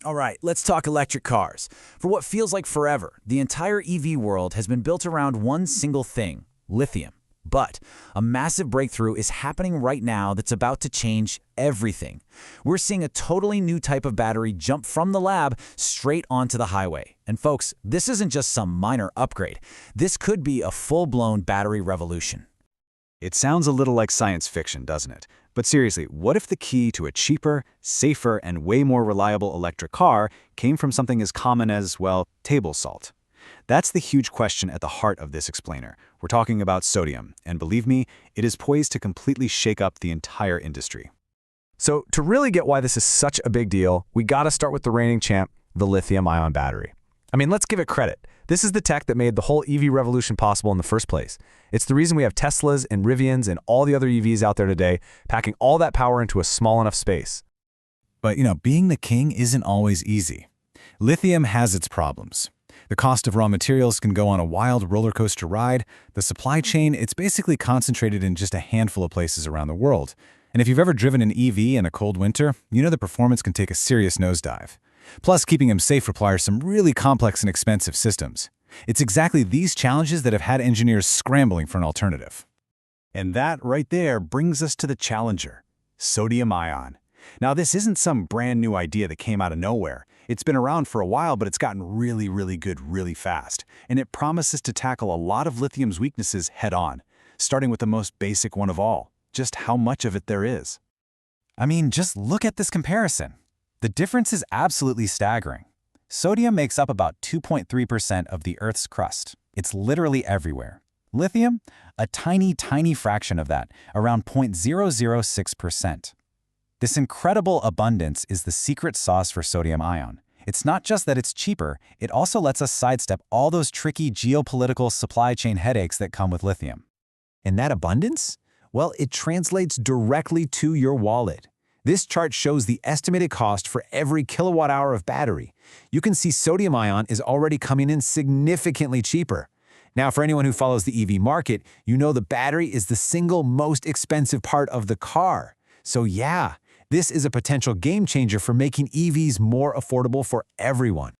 All right, let's talk electric cars. For what feels like forever, the entire EV world has been built around one single thing, lithium. But a massive breakthrough is happening right now that's about to change everything. We're seeing a totally new type of battery jump from the lab straight onto the highway. And folks, this isn't just some minor upgrade. This could be a full-blown battery revolution. It sounds a little like science fiction, doesn't it? But seriously, what if the key to a cheaper, safer, and way more reliable electric car came from something as common as, well, table salt? That's the huge question at the heart of this explainer. We're talking about sodium, and believe me, it is poised to completely shake up the entire industry. So to really get why this is such a big deal, we gotta start with the reigning champ, the lithium-ion battery. I mean, let's give it credit. This is the tech that made the whole EV revolution possible in the first place. It's the reason we have Teslas and Rivians and all the other EVs out there today, packing all that power into a small enough space. But, being the king isn't always easy. Lithium has its problems. The cost of raw materials can go on a wild roller coaster ride. The supply chain, it's basically concentrated in just a handful of places around the world. And if you've ever driven an EV in a cold winter, you know the performance can take a serious nosedive. Plus, keeping them safe requires some really complex and expensive systems. It's exactly these challenges that have had engineers scrambling for an alternative. And that right there brings us to the challenger, sodium ion. Now, this isn't some brand new idea that came out of nowhere. It's been around for a while, but it's gotten really, really good really fast. And it promises to tackle a lot of lithium's weaknesses head-on, starting with the most basic one of all, just how much of it there is. I mean, just look at this comparison. The difference is absolutely staggering. Sodium makes up about 2.3% of the Earth's crust. It's literally everywhere. Lithium, a tiny, tiny fraction of that, around 0.006%. This incredible abundance is the secret sauce for sodium ion. It's not just that it's cheaper, it also lets us sidestep all those tricky geopolitical supply chain headaches that come with lithium. And that abundance? Well, it translates directly to your wallet. This chart shows the estimated cost for every kilowatt hour of battery. You can see sodium ion is already coming in significantly cheaper. Now, for anyone who follows the EV market, you know the battery is the single most expensive part of the car. So yeah, this is a potential game changer for making EVs more affordable for everyone.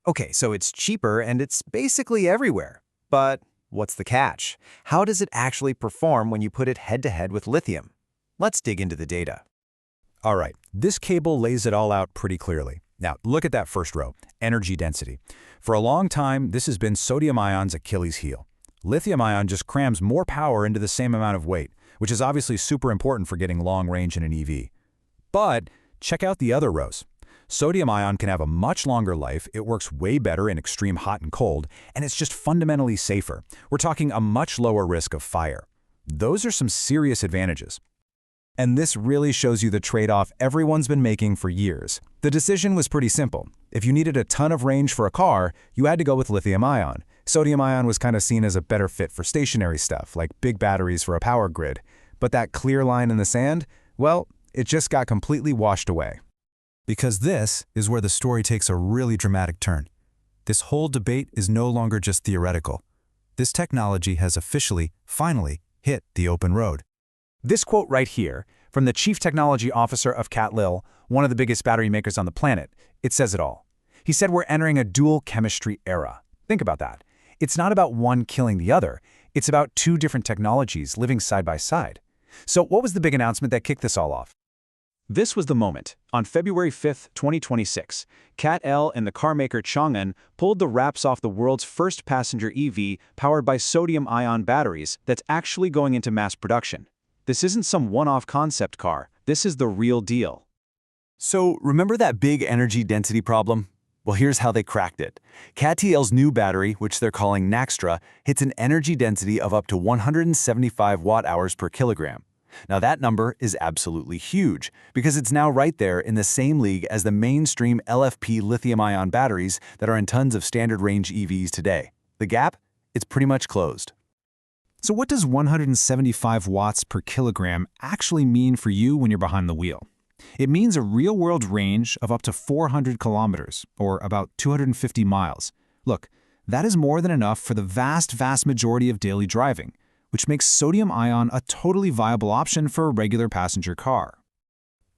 Okay, so it's cheaper and it's basically everywhere. But what's the catch? How does it actually perform when you put it head-to-head with lithium? Let's dig into the data. All right, this cable lays it all out pretty clearly. Now, look at that first row, energy density. For a long time, this has been sodium ion's Achilles heel. Lithium ion just crams more power into the same amount of weight, which is obviously super important for getting long range in an EV. But check out the other rows. Sodium ion can have a much longer life, it works way better in extreme hot and cold, and it's just fundamentally safer. We're talking a much lower risk of fire. Those are some serious advantages. And this really shows you the trade-off everyone's been making for years. The decision was pretty simple. If you needed a ton of range for a car, you had to go with lithium-ion. Sodium-ion was kind of seen as a better fit for stationary stuff, like big batteries for a power grid. But that clear line in the sand, well, it just got completely washed away. Because this is where the story takes a really dramatic turn. This whole debate is no longer just theoretical. This technology has officially, finally, hit the open road. This quote right here, from the Chief Technology Officer of CATL, one of the biggest battery makers on the planet, it says it all. He said we're entering a dual chemistry era. Think about that. It's not about one killing the other. It's about two different technologies living side by side. So what was the big announcement that kicked this all off? This was the moment. On February 5th, 2026, CATL and the carmaker Changan pulled the wraps off the world's first passenger EV powered by sodium-ion batteries that's actually going into mass production. This isn't some one-off concept car. This is the real deal. So remember that big energy density problem? Well, here's how they cracked it. CATL's new battery, which they're calling Naxtra, hits an energy density of up to 175 watt-hours per kilogram. Now that number is absolutely huge because it's now right there in the same league as the mainstream LFP lithium-ion batteries that are in tons of standard range EVs today. The gap? It's pretty much closed. So what does 175 watts per kilogram actually mean for you when you're behind the wheel? It means a real-world range of up to 400 kilometers, or about 250 miles. Look, that is more than enough for the vast majority of daily driving, which makes sodium ion a totally viable option for a regular passenger car.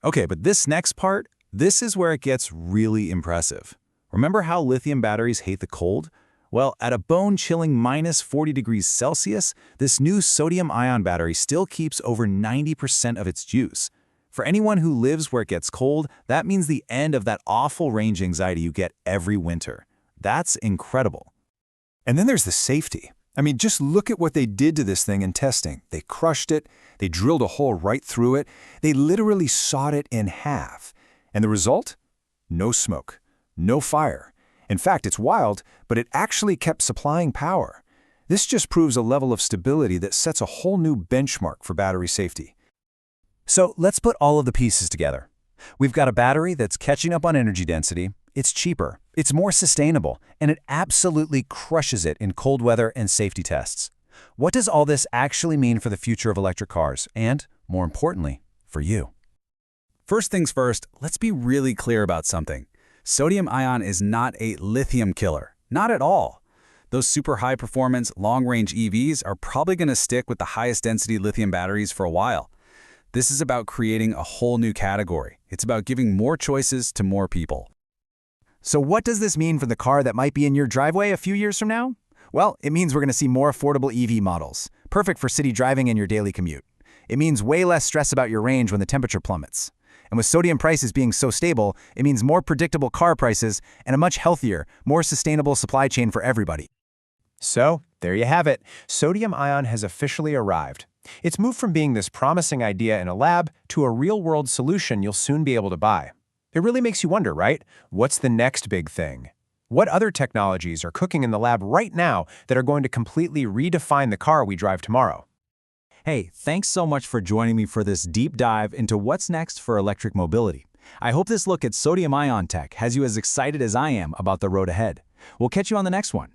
Okay, but this next part, This is where it gets really impressive. Remember how lithium batteries hate the cold? Well, at a bone-chilling -40 degrees Celsius, this new sodium-ion battery still keeps over 90% of its juice. For anyone who lives where it gets cold, that means the end of that awful range anxiety you get every winter. That's incredible. And then there's the safety. I mean, just look at what they did to this thing in testing. They crushed it, they drilled a hole right through it, they literally sawed it in half. And the result? No smoke, no fire. In fact, it's wild, but it actually kept supplying power. This just proves a level of stability that sets a whole new benchmark for battery safety. So let's put all of the pieces together. We've got a battery that's catching up on energy density, it's cheaper, it's more sustainable, and it absolutely crushes it in cold weather and safety tests. What does all this actually mean for the future of electric cars and, more importantly, for you? First things first, let's be really clear about something. Sodium-ion is not a lithium killer, not at all. Those super high-performance, long-range EVs are probably going to stick with the highest density lithium batteries for a while. This is about creating a whole new category. It's about giving more choices to more people. So what does this mean for the car that might be in your driveway a few years from now? Well, it means we're going to see more affordable EV models, perfect for city driving and your daily commute. It means way less stress about your range when the temperature plummets. And with sodium prices being so stable, it means more predictable car prices and a much healthier, more sustainable supply chain for everybody. So, there you have it. Sodium-ion has officially arrived. It's moved from being this promising idea in a lab to a real-world solution you'll soon be able to buy. It really makes you wonder, right? What's the next big thing? What other technologies are cooking in the lab right now that are going to completely redefine the car we drive tomorrow? Hey, thanks so much for joining me for this deep dive into what's next for electric mobility. I hope this look at sodium-ion tech has you as excited as I am about the road ahead. We'll catch you on the next one.